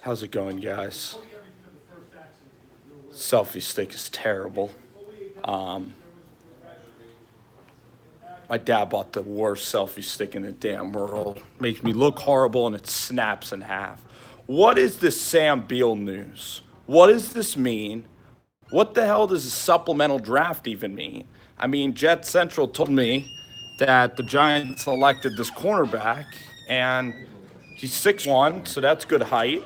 How's it going, guys? Selfie stick is terrible. Um, my dad bought the worst selfie stick in the damn world. Makes me look horrible and it snaps in half. What is this Sam Beal news? What does this mean? What the hell does a supplemental draft even mean? I mean, Jet Central told me that the Giants selected this cornerback, and he's 6'1", so that's good height.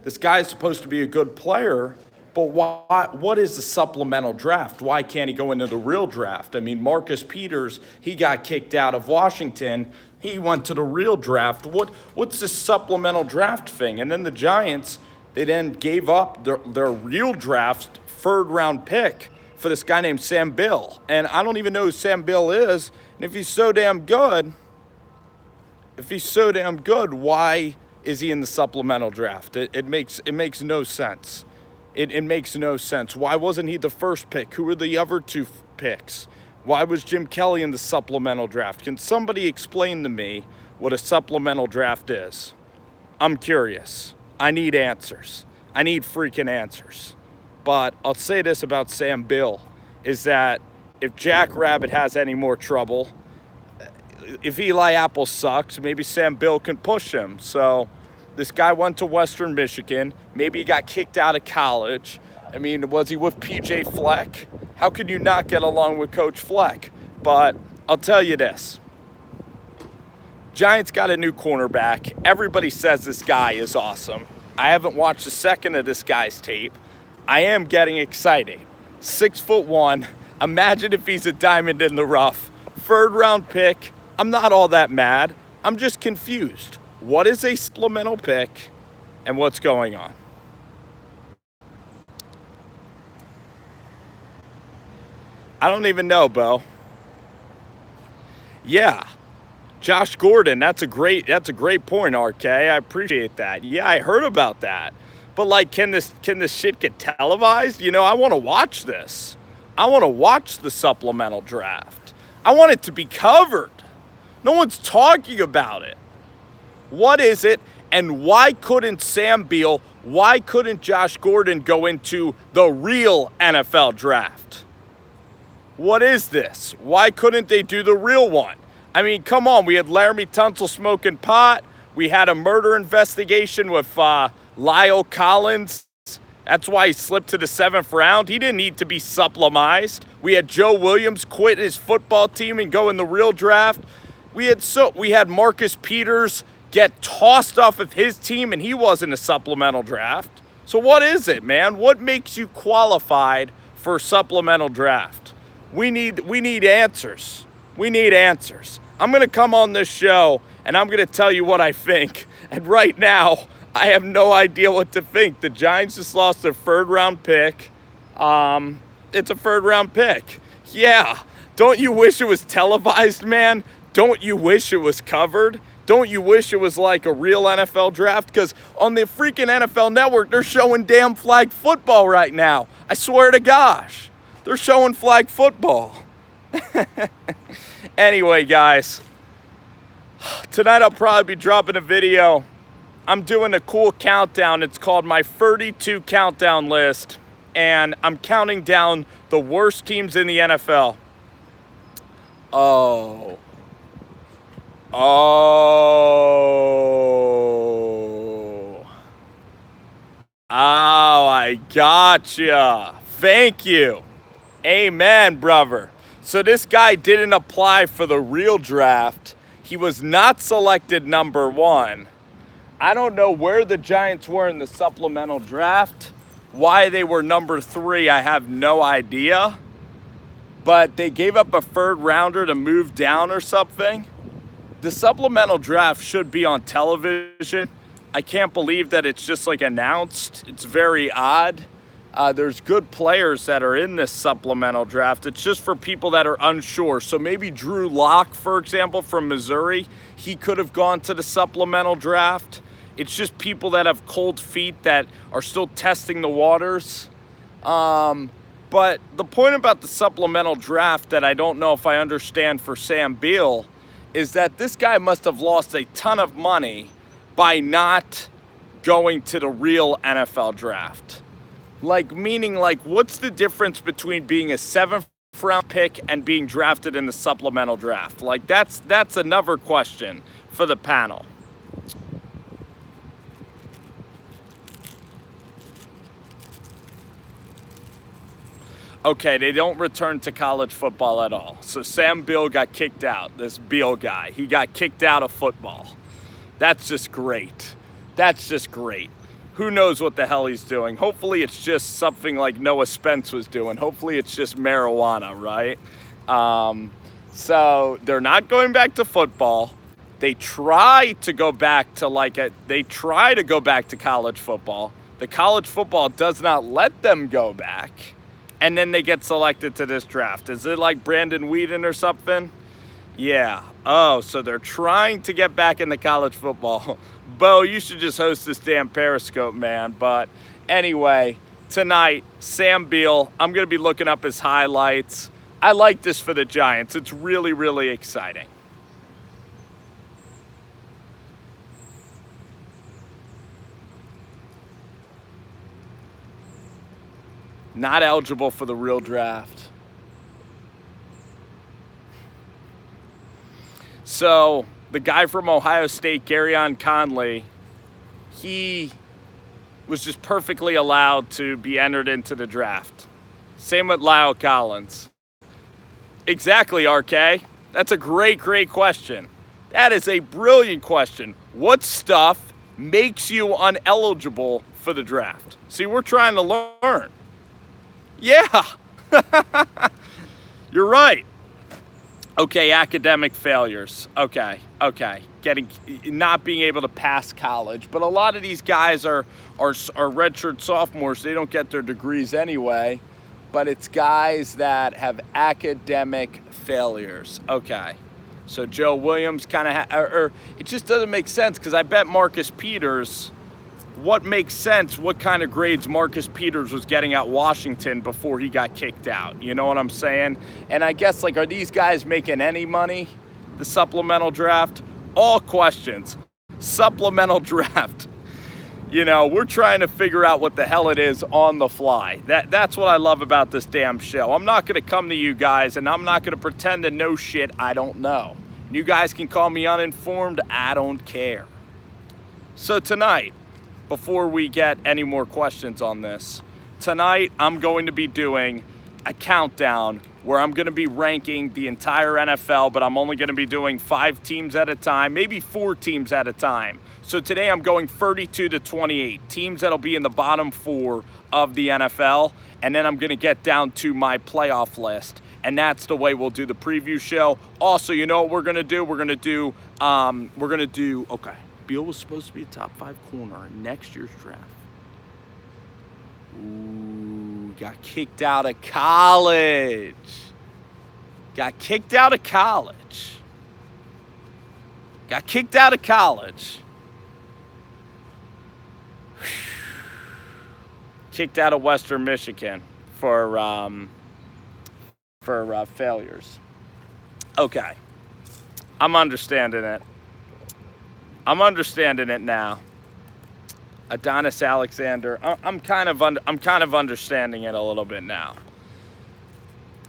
This guy is supposed to be a good player, but why? What is the supplemental draft? Why can't he go into the real draft? I mean, Marcus Peters, he got kicked out of Washington. He went to the real draft. What's this supplemental draft thing? And then the Giants, they then gave up their real draft third-round pick for this guy named Sam Beal. And I don't even know who Sam Beal is. And if he's so damn good, why is he in the supplemental draft? It makes no sense. It makes no sense. Why wasn't he the first pick? Who were the other two picks? Why was Jim Kelly in the supplemental draft? Can somebody explain to me what a supplemental draft is? I'm curious. I need answers. I need freaking answers. But I'll say this about Sam Beal, is that if Jack Rabbit has any more trouble, if Eli Apple sucks, maybe Sam Beal can push him. So this guy went to Western Michigan. Maybe he got kicked out of college. I mean, was he with P.J. Fleck? How could you not get along with Coach Fleck? But I'll tell you this. Giants got a new cornerback. Everybody says this guy is awesome. I haven't watched a second of this guy's tape. I am getting excited. 6'1". Imagine if he's a diamond in the rough. Third-round pick. I'm not all that mad. I'm just confused. What is a supplemental pick and what's going on? I don't even know, Bo. Yeah. Josh Gordon, that's a great point, RK. I appreciate that. Yeah, I heard about that. But like, can this shit get televised? You know, I want to watch this. I want to watch the supplemental draft. I want it to be covered. No one's talking about it. What is it? And why couldn't Sam Beal, why couldn't Josh Gordon go into the real NFL draft? What is this? Why couldn't they do the real one? I mean, come on. We had Laramie Tunsil smoking pot. We had a murder investigation with Lyle Collins. That's why he slipped to the 7th round. He didn't need to be supplemented. We had Joe Williams quit his football team and go in the real draft. We had Marcus Peters get tossed off of his team, and he wasn't a supplemental draft. So what is it, man? What makes you qualified for a supplemental draft? We need answers. We need answers. I'm going to come on this show, and I'm going to tell you what I think. And right now, I have no idea what to think. The Giants just lost their third-round pick. It's a third-round pick. Yeah. Don't you wish it was televised, man? Don't you wish it was covered? Don't you wish it was like a real NFL draft? Because on the freaking NFL Network, they're showing damn flag football right now. I swear to gosh. They're showing flag football. Anyway, guys. Tonight I'll probably be dropping a video. I'm doing a cool countdown. It's called my 32 countdown list. And I'm counting down the worst teams in the NFL. Oh, I gotcha. Thank you. Amen, brother. So this guy didn't apply for the real draft. He was not selected number 1. I don't know where the Giants were in the supplemental draft. Why they were number 3, I have no idea. But they gave up a third rounder to move down or something. The supplemental draft should be on television. I can't believe that it's just like announced. It's very odd. There's good players that are in this supplemental draft. It's just for people that are unsure. So maybe Drew Lock, for example, from Missouri, he could have gone to the supplemental draft. It's just people that have cold feet that are still testing the waters. But the point about the supplemental draft that I don't know if I understand for Sam Beal is that this guy must have lost a ton of money by not going to the real NFL draft? Like, meaning, like, what's the difference between being a 7th round pick and being drafted in the supplemental draft? Like, that's another question for the panel. Okay, they don't return to college football at all. So Sam Beal got kicked out. This Beal guy, he got kicked out of football. That's just great. That's just great. Who knows what the hell he's doing? Hopefully it's just something like Noah Spence was doing. Hopefully it's just marijuana, right? So they're not going back to football. They try to go back to college football. The college football does not let them go back. And then they get selected to this draft. Is it like Brandon Whedon or something? Yeah. Oh, so they're trying to get back into college football. Bo, you should just host this damn Periscope, man. But anyway, tonight, Sam Beal, I'm going to be looking up his highlights. I like this for the Giants. It's really, really exciting. Not eligible for the real draft. So the guy from Ohio State, Garyon Conley, he was just perfectly allowed to be entered into the draft. Same with Lyle Collins. Exactly, RK. That's a great, great question. That is a brilliant question. What stuff makes you ineligible for the draft? See, we're trying to learn. Yeah. You're right. Okay, academic failures. Okay. Not being able to pass college. But a lot of these guys are redshirt sophomores. They don't get their degrees anyway. But it's guys that have academic failures. Okay. So Joe Williams kind of, it just doesn't make sense because I bet Marcus Peters, what makes sense, what kind of grades Marcus Peters was getting at Washington before he got kicked out. You know what I'm saying? And I guess, like, are these guys making any money? The supplemental draft? All questions. Supplemental draft. You know, we're trying to figure out what the hell it is on the fly. That's what I love about this damn show. I'm not going to come to you guys and I'm not going to pretend to know shit I don't know. You guys can call me uninformed. I don't care. So tonight, before we get any more questions on this, tonight I'm going to be doing a countdown where I'm going to be ranking the entire NFL, but I'm only going to be doing 5 teams at a time, maybe 4 teams at a time. So today I'm going 32 to 28, teams that'll be in the bottom 4 of the NFL, and then I'm going to get down to my playoff list, and that's the way we'll do the preview show. Also, you know what we're going to do? Okay. Beal was supposed to be a top 5 corner in next year's draft. Ooh, got kicked out of college. Got kicked out of college. Kicked out of Western Michigan for failures. Okay. I'm understanding it now. Adonis Alexander. I'm kind of understanding it a little bit now.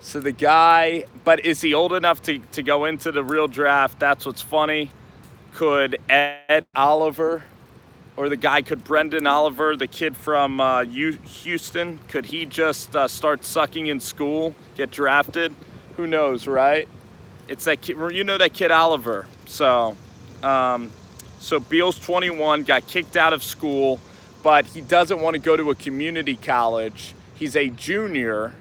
So the guy, but is he old enough to go into the real draft? That's what's funny. Could Ed Oliver, or could Brendan Oliver, the kid from Houston, could he just start sucking in school, get drafted? Who knows, right? It's that kid, you know, that kid Oliver. So Beal's 21, got kicked out of school, but he doesn't want to go to a community college. He's a junior.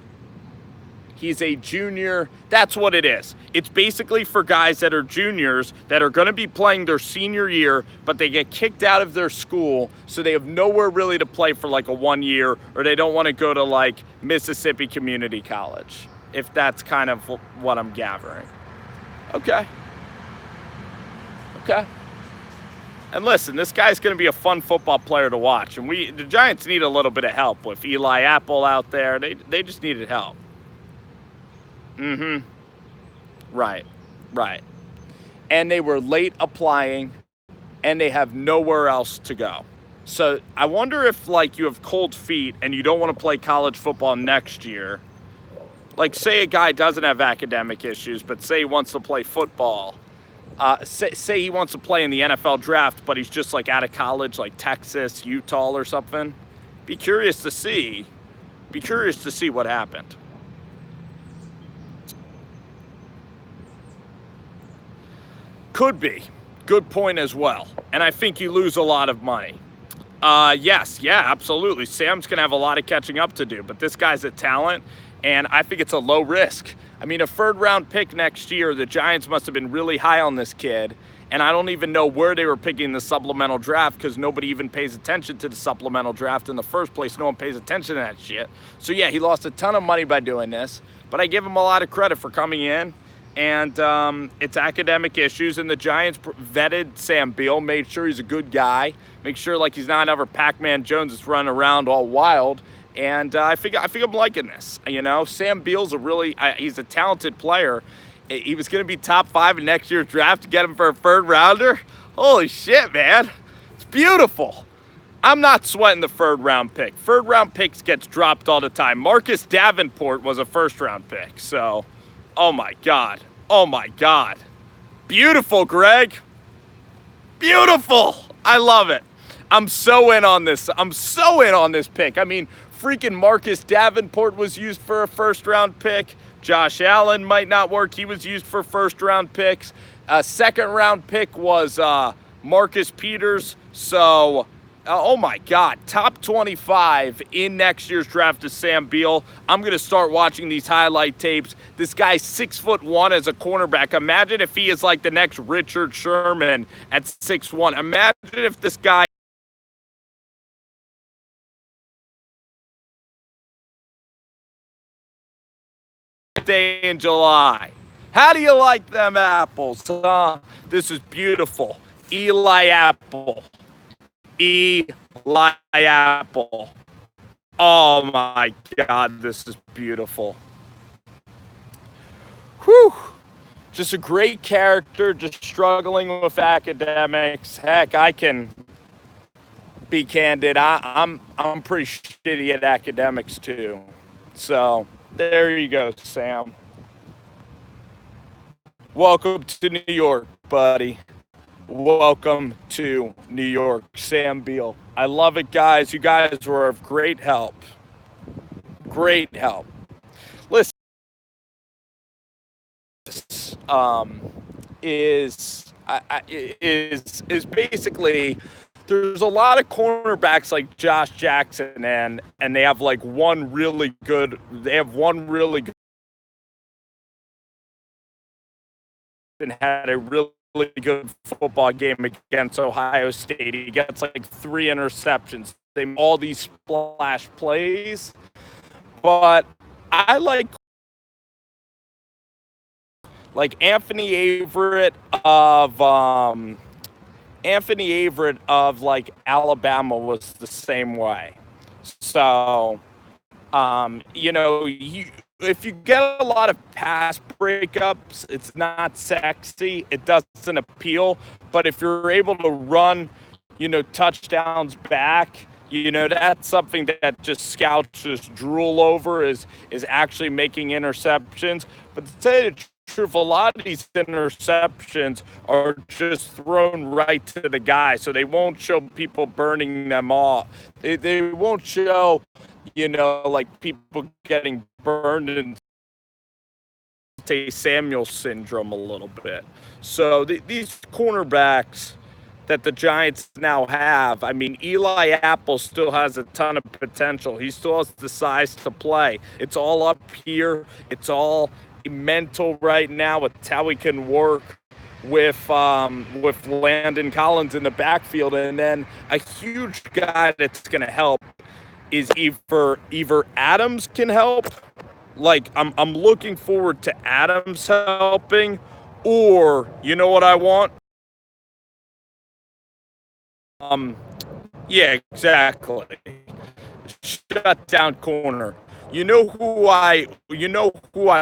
That's what it is. It's basically for guys that are juniors that are going to be playing their senior year, but they get kicked out of their school, so they have nowhere really to play for like a 1 year, or they don't want to go to like Mississippi Community College, if that's kind of what I'm gathering. Okay. And listen, this guy's going to be a fun football player to watch. And the Giants need a little bit of help with Eli Apple out there. They just needed help. Right. And they were late applying, and they have nowhere else to go. So I wonder if like you have cold feet and you don't want to play college football next year. Like say a guy doesn't have academic issues, but say he wants to play football. Say he wants to play in the NFL draft, but he's just like out of college, like Texas, Utah, or something. Be curious to see. Be curious to see what happened. Could be. Good point as well. And I think you lose a lot of money. Yes, yeah, absolutely. Sam's going to have a lot of catching up to do, but this guy's a talent, and I think it's a low risk. I mean, a third round pick next year, the Giants must have been really high on this kid, and I don't even know where they were picking the supplemental draft because nobody even pays attention to the supplemental draft in the first place. No one pays attention to that shit. So, yeah, he lost a ton of money by doing this, but I give him a lot of credit for coming in. And it's academic issues, and the Giants vetted Sam Beal, made sure he's a good guy, make sure like he's not another Pac-Man Jones that's running around all wild. And I think I'm liking this. You know, Sam Beal's he's a talented player. He was going to be top 5 in next year's draft. To get him for a third rounder, holy shit, man, it's beautiful. I'm not sweating the third round pick. Third round picks gets dropped all the time. Marcus Davenport was a first round pick, so. Oh my God. Oh my God. Beautiful, Greg. Beautiful. I love it. I'm so in on this. I'm so in on this pick. I mean, freaking Marcus Davenport was used for a first round pick. Josh Allen might not work. He was used for first round picks. Second round pick was Marcus Peters. So, oh my God, top 25 in next year's draft is Sam Beal. I'm going to start watching these highlight tapes. This guy's 6'1" as a cornerback. Imagine if he is like the next Richard Sherman at 6'1". Imagine if this guy day in July. How do you like them apples? This is beautiful. Eli Apple. Eli Apple. Oh my God, this is beautiful. Whew. Just a great character, just struggling with academics. Heck, I can be candid. I'm pretty shitty at academics too. So there you go, Sam. Welcome to New York, buddy. Welcome to New York, Sam Beal. I love it, guys. You guys were of great help. Great help. Listen, is basically there's a lot of cornerbacks like Josh Jackson and they have like one really good. They have one really good and had a really good football game against Ohio State. He gets like 3 interceptions. They make all these splash plays, but I like Anthony Averett of like Alabama was the same way. So, you know, if you get a lot of pass breakups, it's not sexy. It doesn't appeal. But if you're able to run, you know, touchdowns back, you know, that's something that just scouts just drool over is actually making interceptions. But to tell you the truth, a lot of these interceptions are just thrown right to the guy. So they won't show people burning them off. They won't show, you know, like people getting burned and say Samuel syndrome a little bit. So these cornerbacks that the Giants now have, I mean, Eli Apple still has a ton of potential. He still has the size to play. It's all up here. It's all mental right now. It's how he can work with Landon Collins in the backfield. And then a huge guy that's going to help is either Adams can help. Like I'm looking forward to Adams helping, or you know what I want? Yeah, exactly. Shut down corner. You know who I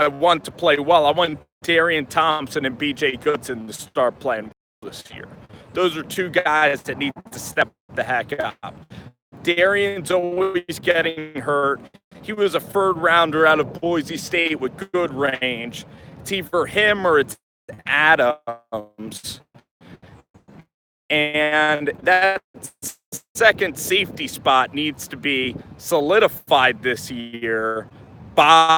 want to play well? I want Darian Thompson and BJ Goodson to start playing this year. Those are two guys that need to step the heck up. Darian's always getting hurt. He was a third rounder out of Boise State with good range. It's either him or it's Adams. And that second safety spot needs to be solidified this year by